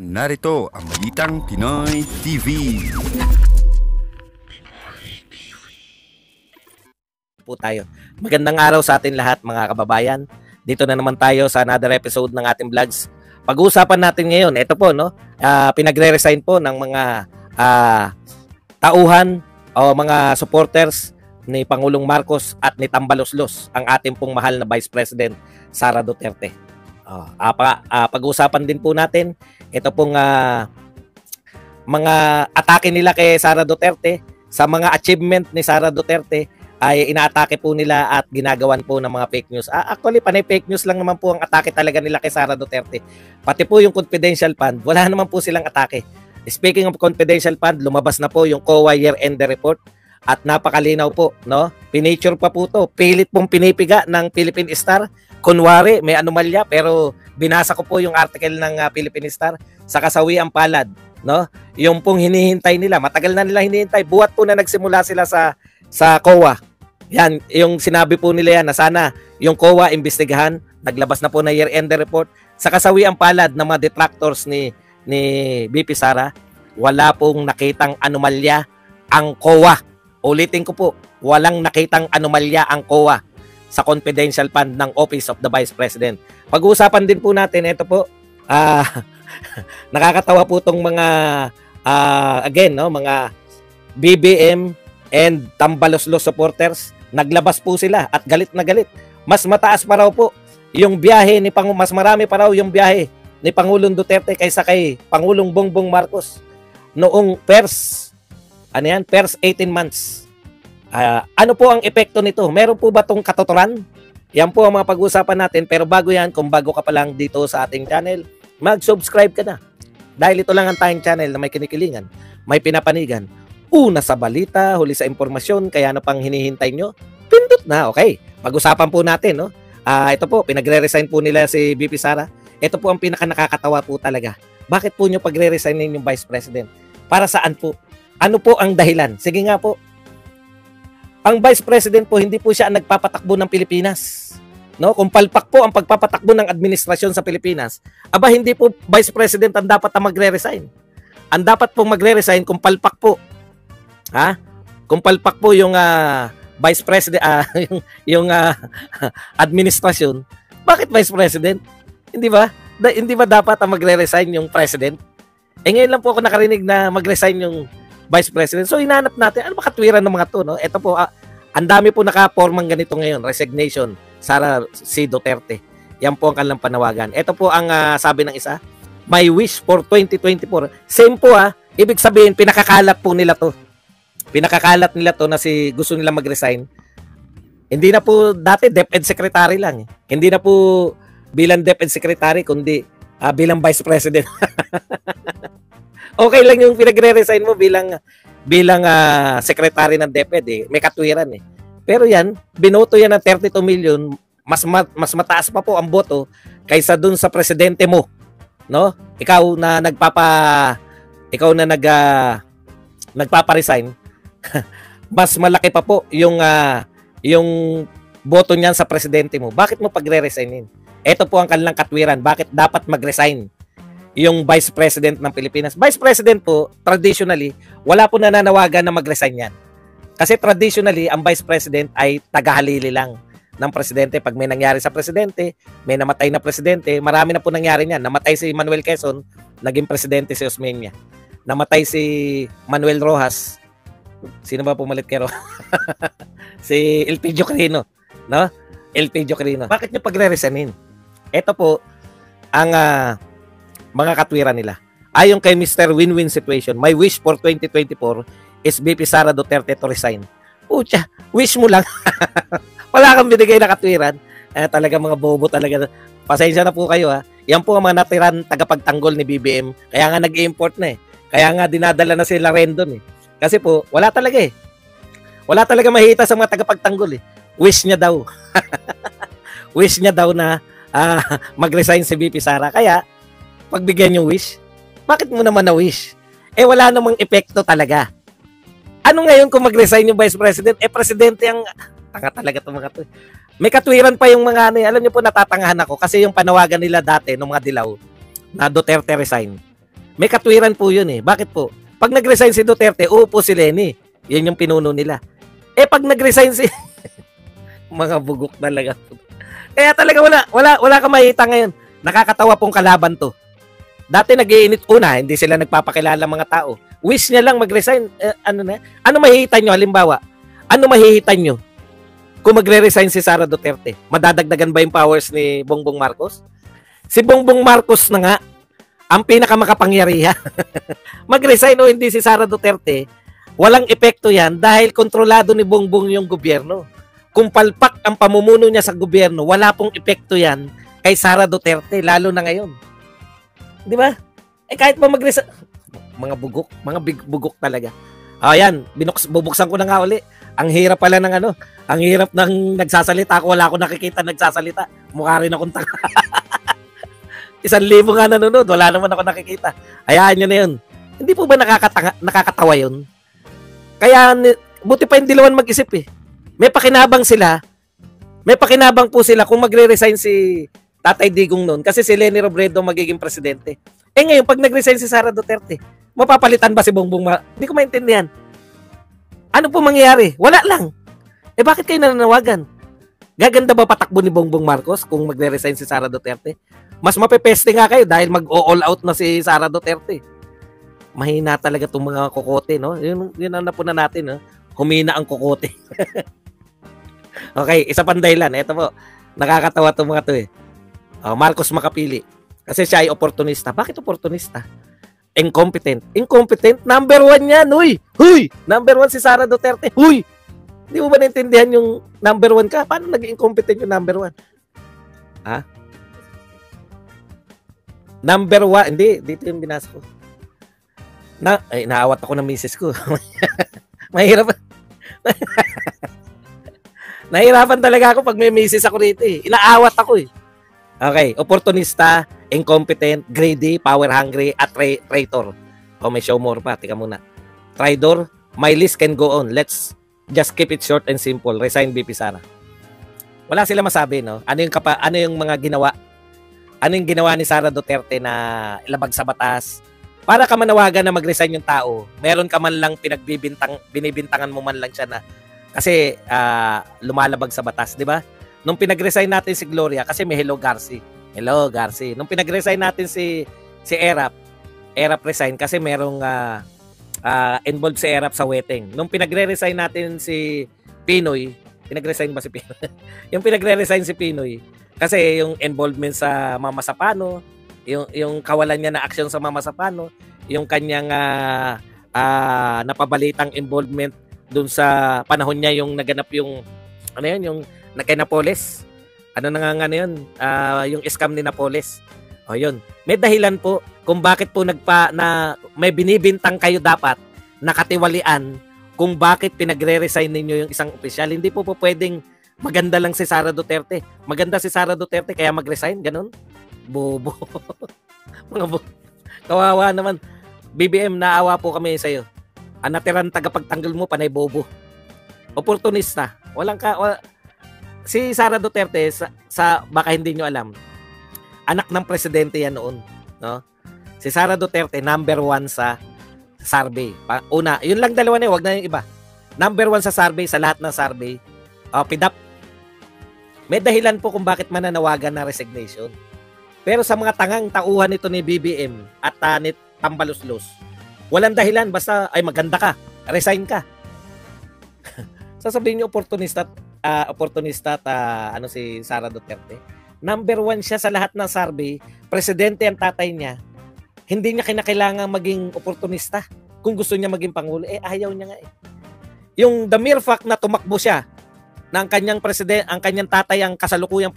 Narito ang Balitang Pinoy TV. Po tayo. Magandang araw sa atin lahat mga kababayan. Dito na naman tayo sa another episode ng ating vlogs. Pag-uusapan natin ngayon, ito po no, pinagre-resign po ng mga tauhan o mga supporters ni Pangulong Marcos at ni Tambaloslos, ang ating pong mahal na Vice President Sara Duterte. Pag-uusapan din po natin ito pong mga atake nila kay Sara Duterte. Sa mga achievement ni Sara Duterte ay inaatake po nila at ginagawan po ng mga fake news. Actually, panay fake news lang naman po ang atake talaga nila kay Sara Duterte. Pati po yung confidential fund, wala naman po silang atake. Speaking of confidential fund, lumabas na po yung COA year-end report at napakalinaw po, no? Pinature pa po to. Pilit pong pinipiga ng Philippine Star. Kunwari, may anomalya, pero binasa ko po yung article ng Philippine Star sa kasawiang palad, no? Yung pong hinihintay nila, matagal na nila hinihintay. Buhat po na nagsimula sila sa COA. Yan, yung sinabi po nila yan na sana yung COA imbestigahan. Naglabas na po na year-end report. Sa kasawiang palad ng mga detractors ni BP Sara, wala pong nakitang anomalya ang COA. Ulitin ko po, walang nakitang anomalya ang COA sa confidential fund ng Office of the Vice President. Pag-uusapan din po natin, ito po, nakakatawa po itong mga, again, no, mga BBM and Tambaloslos supporters. Naglabas po sila at galit na galit. Mas mataas pa raw po yung biyahe ni mas marami pa raw yung biyahe ni Pangulong Duterte kaysa kay Pangulong Bongbong Marcos noong first 18 months. Ano po ang epekto nito? Meron po ba itong katuturan? Yan po ang mga pag-uusapan natin. Pero bago yan, kung bago ka pa lang dito sa ating channel, mag-subscribe ka na. Dahil ito lang ang tayong channel na may kinikilingan, may pinapanigan. Una sa balita, huli sa impormasyon, kaya ano pang hinihintay nyo? Pindot na, okay. Pag-usapan po natin, no? Ito po, pinagre-resign po nila si BP Sara. Ito po ang pinaka-nakakatawa po talaga. Bakit po nyo pagre-resignin yung Vice President? Para saan po? Ano po ang dahilan? Sige nga po. Ang Vice President po, hindi po siya ang nagpapatakbo ng Pilipinas. No? Kung palpak po ang pagpapatakbo ng administrasyon sa Pilipinas, aba hindi po Vice President ang dapat na magre-resign. Ang dapat pong magre-resign kung palpak po. Kung palpak po yung Vice President, yung administrasyon, bakit Vice President? Hindi ba? Hindi ba dapat ang magre-resign yung President? Ngayon lang po ako nakarinig na mag-resign yung Vice President. So, hinanap natin, ano ba katwiran ng mga to, no? Ito po, ang dami po nakapormang ganito ngayon, resignation, Sara C. Duterte. Yan po ang kanilang panawagan. Ito po ang sabi ng isa, my wish for 2024. Same po ibig sabihin, pinakakalat po nila to. Pinakakalat nila to na gusto nila mag-resign. Hindi na po dati DepEd Secretary lang. Hindi na po bilang DepEd Secretary, kundi bilang Vice President. Okay lang yung pinagre-resign mo bilang secretary ng DepEd may katwiran Pero yan, binoto yan ng 32 million, mas mataas pa po ang boto kaysa dun sa presidente mo, no? Ikaw na nagpapa-resign. Mas malaki pa po yung boto niyan sa presidente mo. Bakit mo pagre-resignin? Ito po ang kanilang katwiran. Bakit dapat mag-resign yung Vice President ng Pilipinas? Vice President po, traditionally, wala po nananawagan na mag-resign yan. Kasi traditionally, ang Vice President ay tagahalili lang ng presidente. Pag may nangyari sa presidente, may namatay na presidente, marami na po nangyari niyan. Namatay si Manuel Quezon, naging presidente si Osmeña. Namatay si Manuel Rojas. Sino ba pumalit kay Rojas? Si Elpidio Quirino, no? Elpidio Quirino. Bakit niyo pagre-resignin? Ito po ang mga katwiran nila. Ayon kay Mr. Win-Win Situation, my wish for 2024 is BP Sara Duterte to resign. Pucha, wish mo lang. Wala kang binigay na katwiran. Talaga mga bobo talaga. Pasensya na po kayo Yan po ang mga natiran tagapagtanggol ni BBM. Kaya nga nag-import na Kaya nga dinadala na sila Rendon Kasi po, wala talaga Wala talaga mahita sa mga tagapagtanggol Wish niya daw. Wish niya daw na mag-resign si BP Sara. Kaya, pagbigyan yung wish, bakit mo naman na-wish? Wala namang epekto talaga. Ano ngayon kung mag-resign yung Vice President? Presidente ang... Tanga talaga itong mga to. May katwiran pa yung mga alam niyo po, natatangahan ako kasi yung panawagan nila dati ng mga dilaw na Duterte resign. May katwiran po yun eh. Bakit po? Pag nag-resign si Duterte, uupo si Leni. Yun yung pinuno nila. Eh pag nag-resign si mga bugok talaga. Kaya talaga wala ka makita ngayon. Nakakatawa pong kalaban to. Dati nag-iinit una, hindi sila nagpapakilala mga tao. Wish niya lang mag-resign. Ano mahihita nyo? Halimbawa, ano mahihita nyo kung magre-resign si Sara Duterte? Madadagdagan ba yung powers ni Bongbong Marcos? Si Bongbong Marcos na nga, ang pinakamakapangyarihan. Mag-resign o hindi si Sara Duterte, walang epekto yan dahil kontrolado ni Bongbong yung gobyerno. Kung palpak ang pamumuno niya sa gobyerno, wala pong epekto yan kay Sara Duterte, lalo na ngayon. Di ba? Eh kahit pa mag-resign, mga bugok talaga. Ayan, bubuksan ko na nga uli. Ang hirap pala ng ang hirap ng nagsasalita. Ako wala akong nakikita nagsasalita. Mukha rin akong tanga. 1,000 nga nanonood, wala naman ako nakikita. Hayaan nyo na yun. Hindi po ba nakakatawa yun? Kaya, buti pa yung dilawan mag-isip eh. May pakinabang sila. May pakinabang po sila kung magre-resign si Tatay Digong noon kasi si Leni Robredo magiging presidente. Eh ngayon, pag nag-resign si Sara Duterte, mapapalitan ba si Bongbong Marcos? Hindi ko maintindihan. Ano po mangyayari? Wala lang. Eh bakit kayo nananawagan? Gaganda ba patakbo ni Bongbong Marcos kung magre-resign si Sara Duterte? Mas mapepeste nga kayo dahil mag-all out na si Sara Duterte. Mahina talaga itong mga kokote, no? Yun ang napunan natin, no? Humina ang kokote. Okay, isa pang dahilan. Ito po, nakakatawa itong mga to eh. Marcos makapili. Kasi siya ay oportunista. Bakit oportunista? Incompetent. Incompetent? Number 1 yan, huy! Huy! Number 1 si Sara Duterte. Huy! Hindi mo ba naintindihan yung number 1 ka? Paano naging incompetent yung number 1? Ha? Number 1, hindi, dito yung binasa ko. Naawat ako ng misis ko. Mahirap. Nahirapan talaga ako pag may misis ako rito eh. Inaawat ako eh. Okay, opportunista, incompetent, greedy, power hungry, at traitor. May show more pa, tika muna. Traidor, my list can go on. Let's just keep it short and simple. Resign BP Sara. Wala sila masabi, no? Ano yung mga ginawa? Ano yung ginawa ni Sara Duterte na ilabag sa batas? Para ka manawagan na mag-resign yung tao, meron ka man lang binibintangan mo man lang siya na kasi lumalabag sa batas, di ba? Nung pinag-resign natin si Gloria, kasi may Hello Garci. Nung pinag-resign natin si Erap resign kasi merong involved si Erap sa wedding. Nung pinagre-resign natin si Pinoy, pinag-resign ba si Pinoy? Yung pinagre-resign si Pinoy, kasi yung involvement sa Mama Sapano, yung kawalan niya na aksyon sa Mama Sapano, yung kanyang napabalitang involvement dun sa panahon niya yung naganap yung yung kay Napoles. Yung scam ni Napoles. Yun. May dahilan po kung bakit po may binibintang kayo dapat nakatiwalian kung bakit pinagre-resign ninyo yung isang opisyal. Hindi po pwedeng maganda lang si Sara Duterte. Maganda si Sara Duterte kaya mag-resign, ganun. Bobo. Kawawa naman. BBM, naawa po kami sa iyo. Ang natirang tagapagtanggol mo, panay bobo. Oportunista. Si Sara Duterte, baka hindi nyo alam, anak ng presidente yan noon. No? Si Sara Duterte, number 1 sa survey. Una, yun lang dalawa na yun, wag na yung iba. Number 1 sa survey, sa lahat ng survey. PDAP. May dahilan po kung bakit mananawagan na resignation. Pero sa mga tangang tauhan nito ni BBM at ni Tambaluslos, walang dahilan, basta ay maganda ka, resign ka. Sasabihin niyo oportunista si Sara Duterte. Number 1 siya sa lahat ng survey, presidente ang tatay niya. Hindi niya kinakailangan maging oportunista. Kung gusto niya maging pangulo, ayaw niya nga eh. Yung the mere fact na tumakbo siya na ang kanyang tatay ang kasalukuyang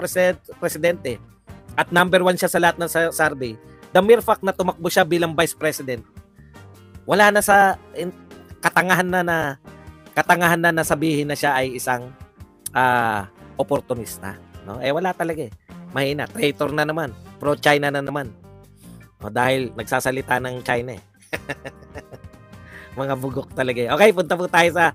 presidente at number 1 siya sa lahat ng survey, the mere fact na tumakbo siya bilang vice president, wala na sa katangahan na sabihin na siya ay isang oportunista, no? Wala talaga eh. Mahina, traitor na naman, pro-China na naman. Dahil nagsasalita ng China eh. Mga bugok talaga eh. Okay, punta po tayo sa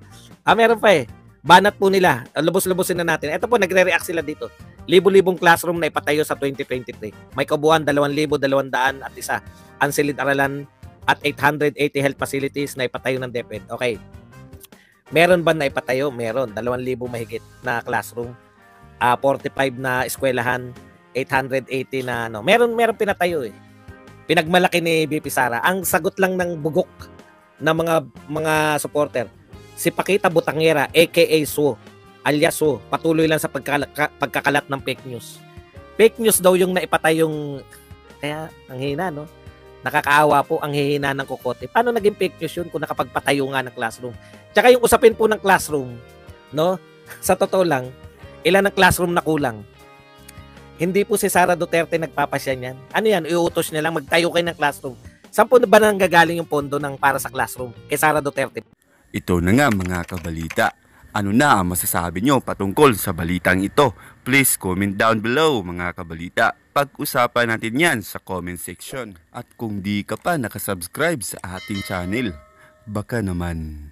meron pa eh. Banat po nila. Lubos-lubosin na natin. Ito po, nagre-react sila dito. libo-libong classroom na ipatayo sa 2023. May kabuuan 2,200 at isa ang silid-aralan at 880 health facilities na ipatayo ng DepEd. Okay. Meron ba na ipatayo? Meron. 2,000 mahigit na classroom. 45 na eskwelahan. 880 na ano. Meron pinatayo eh. Pinagmalaki ni BP Sara. Ang sagot lang ng bugok ng mga supporter, si Pakita Butangera aka Su, alias Su, patuloy lang sa pagkakalat ng fake news. Fake news daw yung naipatay yung, kaya ang hina, no? Nakakaawa po ang hihina ng Kukote. Paano naging fake news yun kung nakapagpatayo nga ng classroom? Tsaka yung usapin po ng classroom, no? Sa totoo lang, ilan ang classroom na kulang? Hindi po si Sara Duterte nagpapasya niyan. Ano yan? Iuutos niya lang magtayo kayo ng classroom. Saan po ba nanggagaling yung pondo ng para sa classroom kay Sara Duterte? Ito na nga mga kabalita. Ano na ang masasabi nyo patungkol sa balitang ito? Please comment down below mga kabalita. Pag-usapan natin yan sa comment section. At kung di ka pa nakasubscribe sa ating channel, baka naman